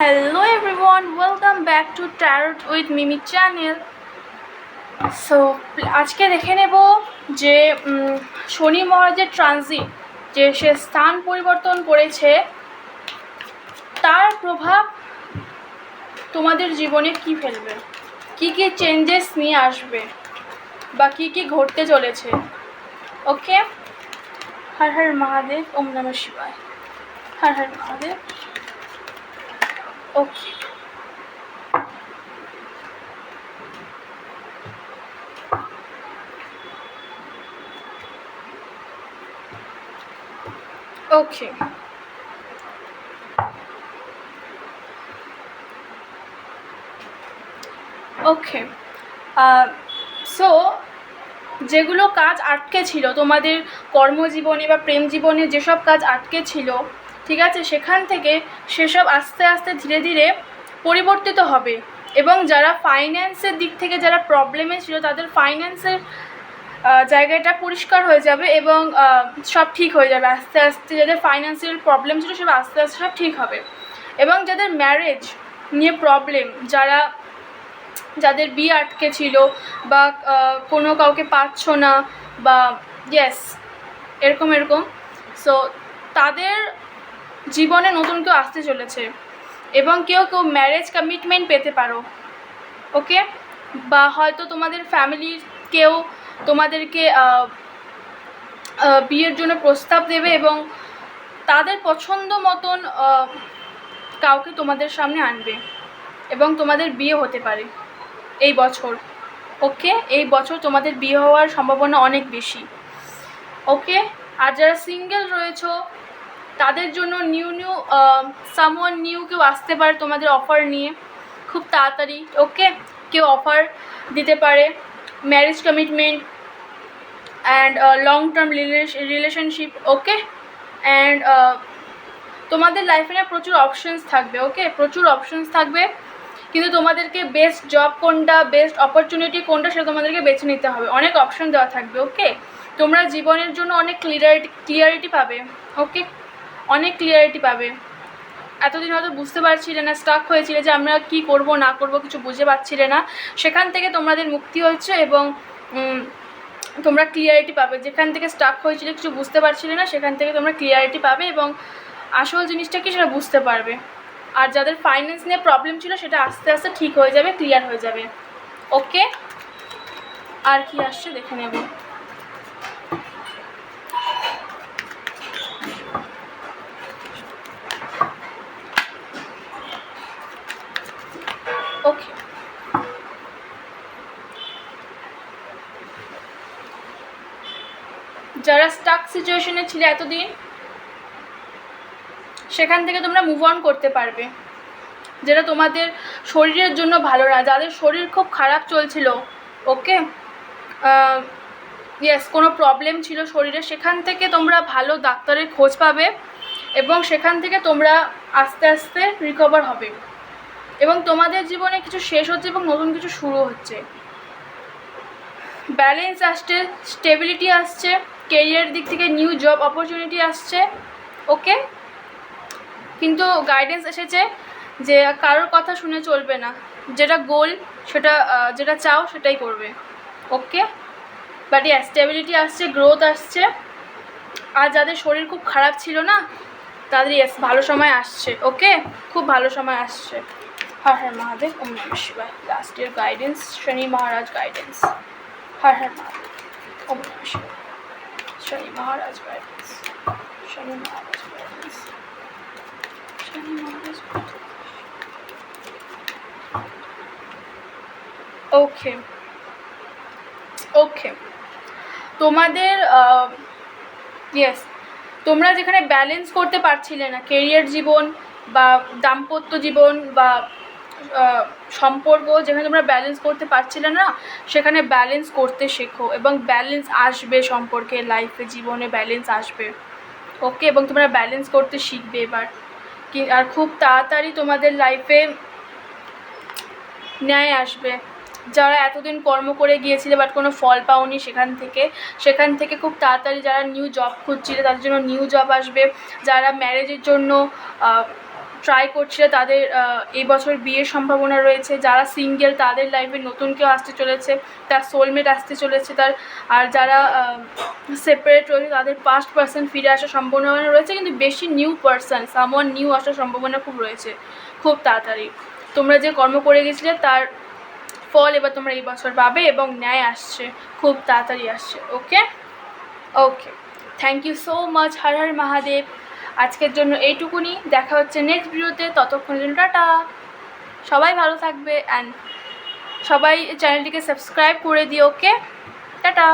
Hello everyone, welcome back to Tarot with Mimi channel. So আজকে দেখে নেব যে শনি মহারাজের ট্রানজিট যে সে স্থান পরিবর্তন করেছে তার প্রভাব তোমাদের জীবনে কি ফেলবে, কি কি চেঞ্জেস নিয়ে আসবে বা কি কি ঘটতে চলেছে। ওকে, হর হর মহাদেব, ওম নমঃ শিবায়, হর হর মহাদেব। ওকে, ওকে, ওকে। সো যেগুলো কাজ আটকে ছিল তোমাদের কর্মজীবনে বা প্রেম জীবনে, যেসব কাজ আটকে ছিল, ঠিক আছে, সেখান থেকে সেসব আস্তে আস্তে ধীরে ধীরে পরিবর্তিত হবে। এবং যারা ফাইন্যান্সের দিক থেকে যারা প্রবলেমে ছিল তাদের ফাইন্যান্সের জায়গাটা পরিষ্কার হয়ে যাবে এবং সব ঠিক হয়ে যাবে আস্তে আস্তে। যাদের ফাইন্যান্সিয়াল প্রবলেম ছিল সব আস্তে আস্তে সব ঠিক হবে। এবং যাদের ম্যারেজ নিয়ে প্রবলেম, যাদের বিয়ে আটকে ছিল বা কোনো কাউকে পাচ্ছ না বা এরকম সো তাদের জীবনে নতুন কেউ আসতে চলেছে এবং কেউ ম্যারেজ কমিটমেন্ট পেতে পারো। ওকে, বা হয়তো তোমাদের ফ্যামিলির কেউ তোমাদেরকে বিয়ের জন্য প্রস্তাব দেবে এবং তাদের পছন্দ মতন কাউকে তোমাদের সামনে আনবে এবং তোমাদের বিয়ে হতে পারে এই বছর। ওকে, এই বছর তোমাদের বিয়ে হওয়ার সম্ভাবনা অনেক বেশি। ওকে, আর যারা সিঙ্গেল রয়েছো তাদের জন্য নিউ সামওয়ান নিউ কেউ আসতে পারে তোমাদের অফার নিয়ে খুব তাড়াতাড়ি। ওকে, কেউ অফার দিতে পারে marriage commitment and long term relationship. Okay, and তোমাদের লাইফে না প্রচুর অপশানস থাকবে। ওকে, প্রচুর অপশানস থাকবে, কিন্তু তোমাদেরকে বেস্ট জব কোনটা, বেস্ট অপরচুনিটি কোনটা সেটা তোমাদেরকে বেছে নিতে হবে। অনেক অপশান দেওয়া থাকবে। ওকে, তোমরা জীবনের জন্য অনেক ক্লিয়ারিটি পাবে। ওকে, অনেক ক্লিয়ারিটি পাবে। এতদিন হয়তো বুঝতে পারছিলে না, স্টাক হয়েছিলে যে আমরা কি করব না করব, কিছু বুঝে পাচ্ছিলে না, সেখান থেকে তোমাদের মুক্তি হচ্ছে এবং তোমরা ক্লিয়ারিটি পাবে। যেখান থেকে স্টাক হয়েছিল, কিছু বুঝতে পারছিলে না, সেখান থেকে তোমরা ক্লিয়ারিটি পাবে এবং আসল জিনিসটা কি সেটা বুঝতে পারবে। আর যাদের ফাইন্যান্স নিয়ে প্রবলেম ছিল সেটা আস্তে আস্তে ঠিক হয়ে যাবে, ক্লিয়ার হয়ে যাবে। ওকে, আর কি আসছে দেখে নেব। ওকে, যারা স্টাক সিচুয়েশনে ছিল এতদিন, সেখান থেকে তোমরা মুভ অন করতে পারবে, যেটা তোমাদের শরীরের জন্য ভালো না। যাদের শরীর খুব খারাপ চলছিল, ওকে, কোনো প্রবলেম ছিল শরীরে, সেখান থেকে তোমরা ভালো ডাক্তারের খোঁজ পাবে এবং সেখান থেকে তোমরা আস্তে আস্তে রিকভার হবে এবং তোমাদের জীবনে কিছু শেষ হচ্ছে এবং নতুন কিছু শুরু হচ্ছে। ব্যালেন্স আসছে, স্টেবিলিটি আসছে, কেরিয়ারের দিক থেকে নিউ জব অপরচুনিটি আসছে। ওকে, কিন্তু গাইডেন্স এসেছে যে কারোর কথা শুনে চলবে না, যেটা গোল সেটা যেটা চাও সেটাই করবে। ওকে, বাট স্টেবিলিটি আসছে, গ্রোথ আসছে। আর যাদের শরীর খুব খারাপ ছিল না তাদের ভালো সময় আসছে। ওকে, খুব ভালো সময় আসছে। হর হর মহাদেব, ওম নমঃ শিবায়। লাস্ট ইয়ার গাইডেন্স, শনি মহারাজ গাইডেন্স। হর হর মহাদেব, ওম নমঃ শিবায়। শনি মহারাজ গাইডেন্স, শনি মহারাজ গাইডেন্স, শনি মহারাজ গাইডেন্স। ওকে, ওকে, তোমাদের তোমরা যেখানে ব্যালেন্স করতে পারছিলে না, কেরিয়ার জীবন বা দাম্পত্য জীবন বা সম্পর্ক, যেখানে তোমরা ব্যালেন্স করতে পারছিলে না সেখানে ব্যালেন্স করতে শেখো এবং ব্যালেন্স আসবে সম্পর্কে, লাইফে, জীবনে ব্যালেন্স আসবে। ওকে, এবং তোমরা ব্যালেন্স করতে শিখবে এবার আর খুব তাড়াতাড়ি তোমাদের লাইফে ন্যায় আসবে। যারা এতদিন কর্ম করে গিয়েছিলে বাট কোনো ফল পাওনি, সেখান থেকে খুব তাড়াতাড়ি যারা নিউ জব খুঁজছিলে তাদের জন্য নিউ জব আসবে। যারা ম্যারেজের জন্য ট্রাই করছিলে তাদের এই বছর বিয়ের সম্ভাবনা রয়েছে। যারা সিঙ্গেল তাদের লাইফে নতুন কেউ আসতে চলেছে, তার সোলমেট আসতে চলেছে তার। আর যারা সেপারেট রয়েছে তাদের পাস্ট পার্সন ফিরে আসার সম্ভাবনা রয়েছে, কিন্তু বেশি নিউ পার্সন, সামওয়ান নিউ আসার সম্ভাবনা খুব রয়েছে খুব তাড়াতাড়ি। তোমরা যে কর্ম করে গেছিলে তার ফল এবার তোমরা এই বছর পাবে এবং ন্যায় আসছে, খুব তাড়াতাড়ি আসছে। ওকে ওকে, thank you so much. Har Har Mahadev. আজকের জন্য এইটুকুনি, দেখা হচ্ছে নেক্সট ভিডিওতে। ততক্ষণের জন্য টাটা, সবাই ভালো থাকবে অ্যান্ড সবাই চ্যানেলটিকে সাবস্ক্রাইব করে দিও। ওকে, টাটা।